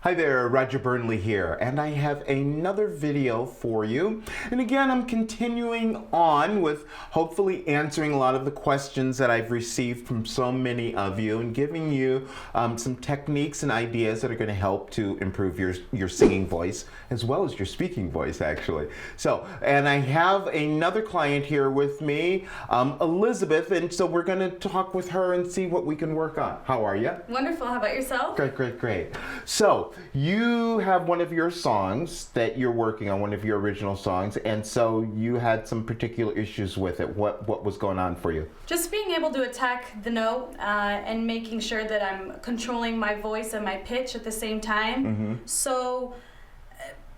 Hi there, Roger Burnley here, and I have another video for you. And again, I'm continuing on with hopefully answering a lot of the questions that I've received from so many of you and giving you some techniques and ideas that are going to help to improve your singing voice as well as your speaking voice, actually. So, and I have another client here with me, Elizabeth, and so we're going to talk with her and see what we can work on. How are you? Wonderful. How about yourself? Great, great, great. So, you have one of your songs that you're working on, one of your original songs, and so you had some particular issues with it. What was going on for you? Just being able to attack the note and making sure that I'm controlling my voice and my pitch at the same time. Mm-hmm. So,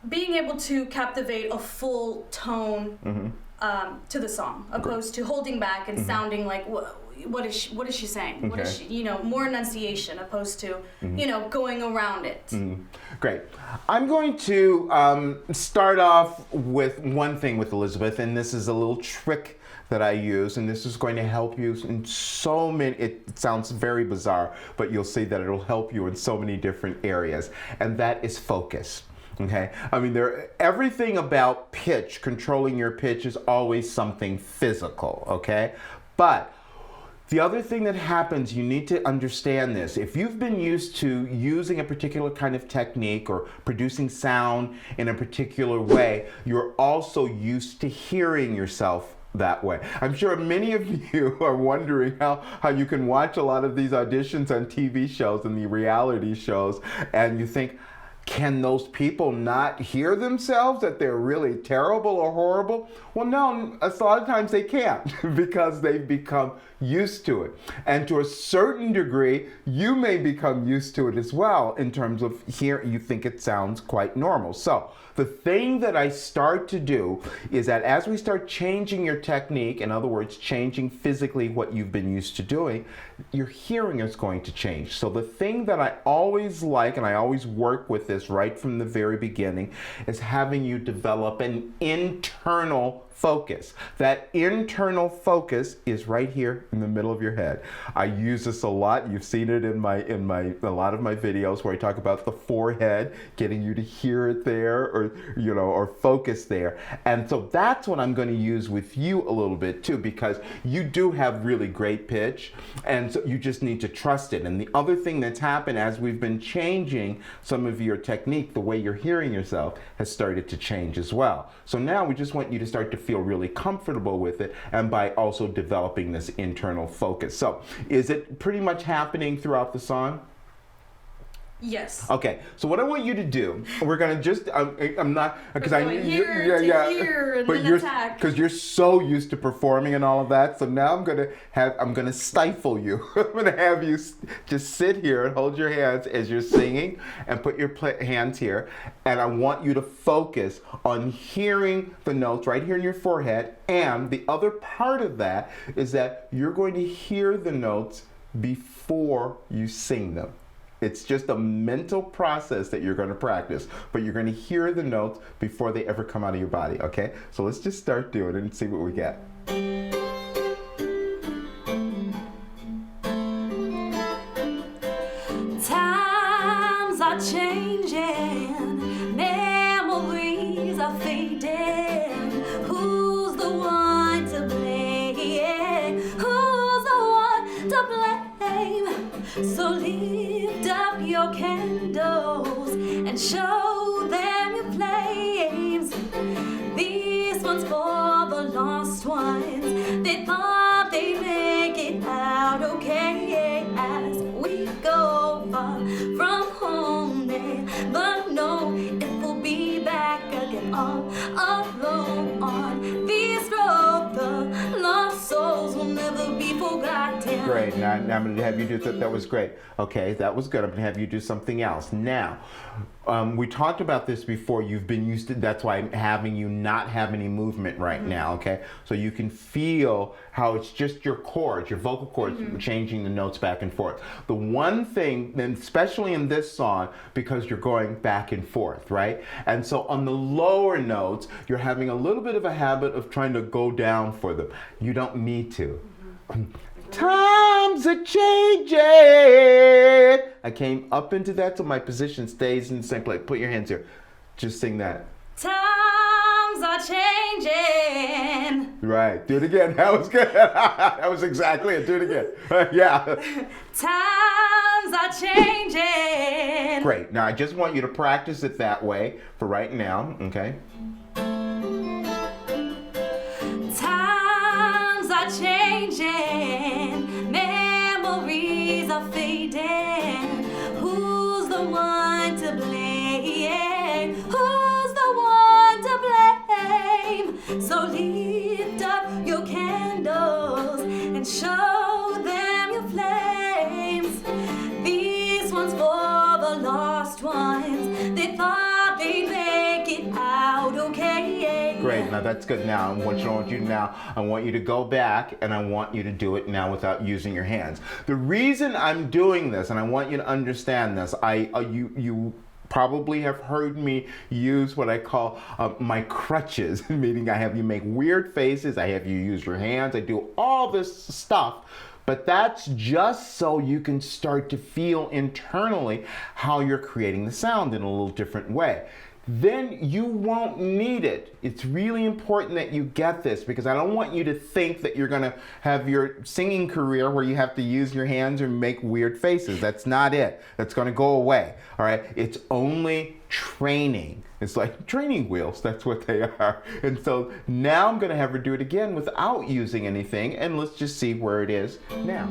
being able to captivate a full tone to the song, opposed to holding back and sounding like, what is she saying? Okay. What is she, more enunciation opposed to, going around it. Great. I'm going to start off with one thing with Elizabeth, and this is a little trick that I use, and this is going to help you in so many, it sounds very bizarre, but you'll see that it'll help you in so many different areas, and that is focus. Okay, I mean, everything about pitch, controlling your pitch, is always something physical, okay? But the other thing that happens, you need to understand this. If you've been used to using a particular kind of technique or producing sound in a particular way, you're also used to hearing yourself that way. I'm sure many of you are wondering how you can watch a lot of these auditions on TV shows and the reality shows, and you think, can those people not hear themselves, that they're really terrible or horrible? Well, no, a lot of times they can't because they've become used to it. And to a certain degree, you may become used to it as well in terms of you think it sounds quite normal. So the thing that I start to do is that as we start changing your technique, in other words, changing physically what you've been used to doing, your hearing is going to change. So the thing that I always like, and I always work with this right from the very beginning, is having you develop an internal focus. That internal focus is right here in the middle of your head. I use this a lot. You've seen it in a lot of my videos where I talk about the forehead, getting you to hear it there, or focus there. And so that's what I'm going to use with you a little bit too, because you do have really great pitch, and so you just need to trust it. And the other thing that's happened as we've been changing some of your technique, the way you're hearing yourself has started to change as well. So now we just want you to start to feel really comfortable with it, and by also developing this internal focus. So is it pretty much happening throughout the song? Yes. Okay, so what I want you to do, we're gonna just, I'm not, because I know here, but because you're so used to performing and all of that, so now I'm gonna stifle you. I'm gonna have you just sit here and hold your hands as you're singing, and put your hands here, and I want you to focus on hearing the notes right here in your forehead, and the other part of that is that you're going to hear the notes before you sing them. It's just a mental process that you're going to practice, but you're going to hear the notes before they ever come out of your body, okay? So let's just start doing it and see what we get. Times are changing, memories are fading. Who's the one to blame? Who's the one to blame? So lift up your candles and show them your flames. This one's for the lost ones. They thought they'd make it out okay. As we go far from home, they never know if we'll be back again all alone on this road. The lost souls will never be forgotten. Great. Now I'm going to have you do that. That was great. Okay, that was good. I'm going to have you do something else. Now, we talked about this before. You've been used to, that's why I'm having you not have any movement right now, okay? So you can feel how it's just your chords, your vocal cords, changing the notes back and forth. The one thing, and especially in this song, because you're going back and forth, right? And so on the lower notes, you're having a little bit of a habit of trying to go down for them. You don't need to. Times are changing. I came up into that till my position stays in sync. Like, put your hands here. Just sing that. Times are changing. Right. Do it again. That was good. That was exactly it. Do it again. Yeah. Times are changing. Great. Now, I just want you to practice it that way for right now. Okay. Times are changing. Memories are fading. Who's the one to blame? Who's the one to blame? So lift up your candles and show them your flames. This one's for the lost ones. They thought they'd make it out okay. Great. Now that's good. Now I want you to go back and I want you to do it now without using your hands. The reason I'm doing this, and I want you to understand this, you probably have heard me use what I call my crutches, meaning I have you make weird faces, I have you use your hands, I do all this stuff. But that's just so you can start to feel internally how you're creating the sound in a little different way. Then you won't need it. It's really important that you get this, because I don't want you to think that you're gonna have your singing career where you have to use your hands or make weird faces. That's not it. That's gonna go away, all right? It's only training. It's like training wheels, that's what they are. And so now I'm gonna have her do it again without using anything, and let's just see where it is now.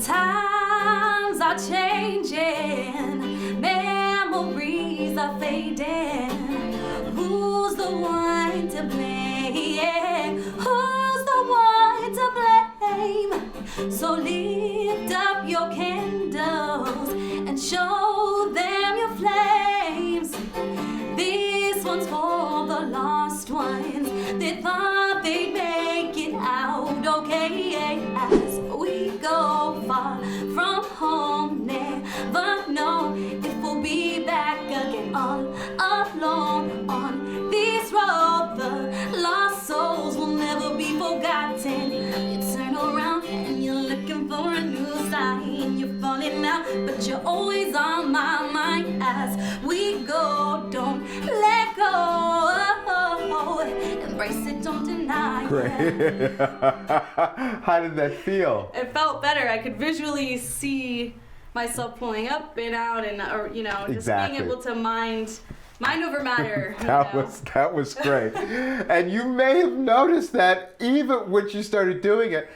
Times are changing, memories are fading. Who's the one to blame? Who's the one to blame? So lift up your candles and show them your flames. This one's for the lost ones. They thought they'd make it out okay. As we go far from home, never know if we'll be back again all alone on this road. The lost souls will never be forgotten. You turn around and you're looking for a new sign. You're falling out, but you're always on my mind. As we go, don't let go. Embrace it, don't deny it. Great. How did that feel? It felt better. I could visually see myself pulling up and out, and just Exactly. being able to mind over matter. That was great. And you may have noticed that even when she started doing it,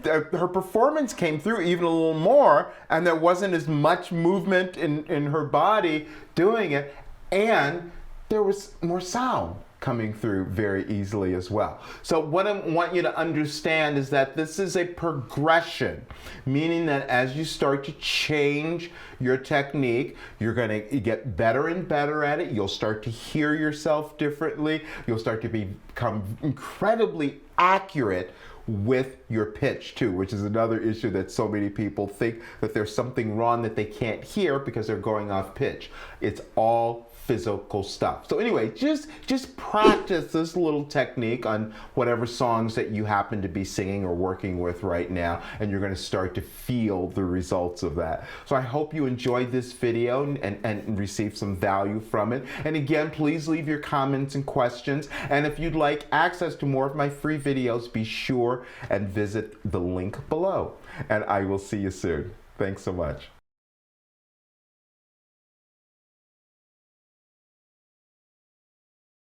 her performance came through even a little more, and there wasn't as much movement in her body doing it, and there was more sound coming through very easily as well. So what I want you to understand is that this is a progression, meaning that as you start to change your technique, you're going to get better and better at it. You'll start to hear yourself differently. You'll start to become incredibly accurate with your pitch too, which is another issue that so many people think that there's something wrong that they can't hear because they're going off pitch. It's all physical stuff. So anyway, just practice this little technique on whatever songs that you happen to be singing or working with right now, and you're going to start to feel the results of that. So I hope you enjoyed this video and received some value from it. And again, please leave your comments and questions. And if you'd like access to more of my free videos, be sure and visit the link below. And I will see you soon. Thanks so much.